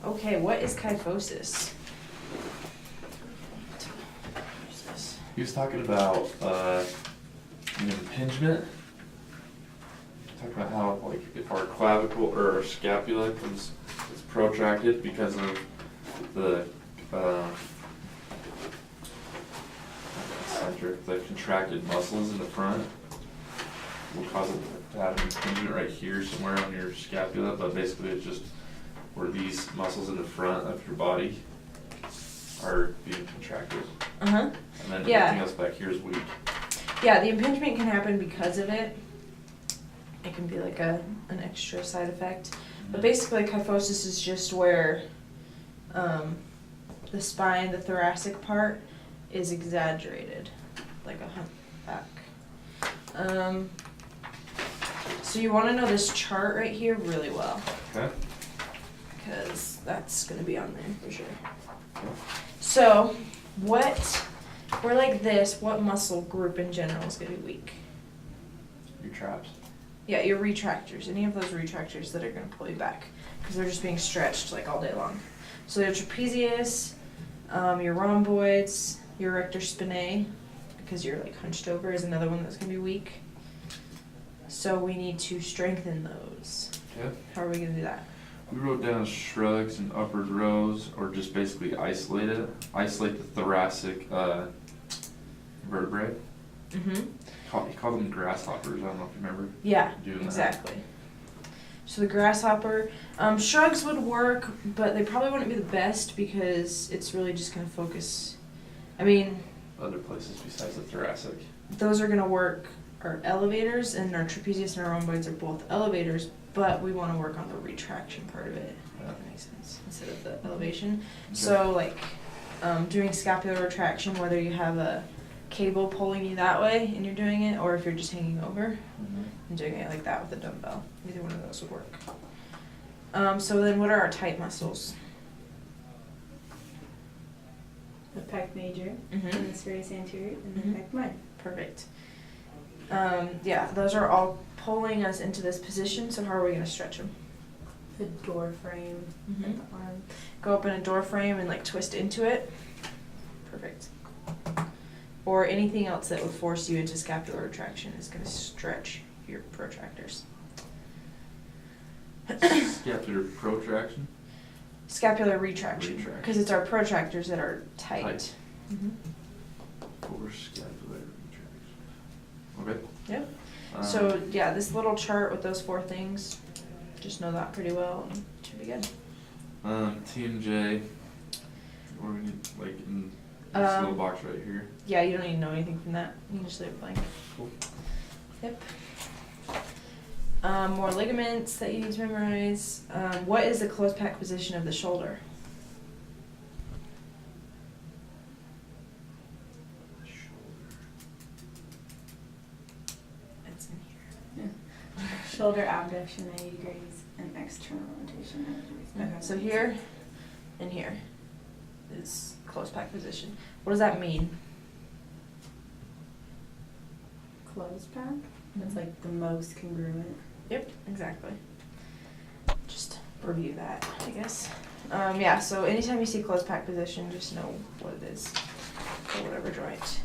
Okay, what is kyphosis? He was talking about an impingement. Talking about how, like, if our clavicle or our scapula is protracted because of the the contracted muscles in the front, will cause it to have an impingement right here somewhere on your scapula. But basically, it's just where these muscles in the front of your body are being contracted. Uh-huh. And then Yeah. everything else back here is weak. Yeah, the impingement can happen because of it. It can be like an extra side effect. But basically, kyphosis is just where the spine, the thoracic part, is exaggerated, like a humpback. So you want to know this chart right here really well. Okay. Because that's going to be on there for sure. So, we're like this, what muscle group in general is going to be weak? Your traps. Yeah, your retractors, any of those retractors that are going to pull you back, because they're just being stretched like all day long. So your trapezius, your rhomboids, your rector spinae, because you're like hunched over, is another one that's going to be weak. So we need to strengthen those. Okay. How are we going to do that? We wrote down shrugs and upward rows, or just basically isolate it. Isolate the thoracic vertebrae. Mm-hmm. He called them grasshoppers. I don't know if you remember. Yeah, doing exactly. So the grasshopper, shrugs would work, but they probably wouldn't be the best because it's really just going to focus. I mean, Other places besides the thoracic. those are going to work. Our elevators and our trapezius and our rhomboids are both elevators, but we want to work on the retraction part of it. If that makes sense, instead of the elevation. Okay. So like doing scapular retraction, whether you have a cable pulling you that way and you're doing it, or if you're just hanging over and doing it like that with a dumbbell. Either one of those would work. So then what are our tight muscles? The pec major, Mm-hmm. and the serratus anterior, and the Mhm. pec minor. Perfect. Yeah, those are all pulling us into this position, so how are we going to stretch them? The door frame, Mhm. and the arm. Go up in a door frame and like twist into it. Perfect. Or anything else that would force you into scapular retraction is going to stretch your protractors. Scapular protraction. Scapular retraction, Retraction. because it's our protractors that are tight. Tight. Mm-hmm. Or scapular retraction. Okay. Yep. So yeah, this little chart with those 4 things, just know that pretty well and it should be good. TMJ. Or we need, like in this little box right here. Yeah, you don't need to know anything from that. You can just leave it blank. Cool. Yep. More ligaments that you need to memorize. What is the closed pack position of the shoulder? It's in here. Shoulder abduction 90 degrees and external rotation 90 degrees. Okay. So here and here is closed pack position. What does that mean? Closed pack? That's like the most congruent. Yep, exactly. Just review that, I guess. Yeah, so anytime you see closed pack position, just know what it is for whatever joint.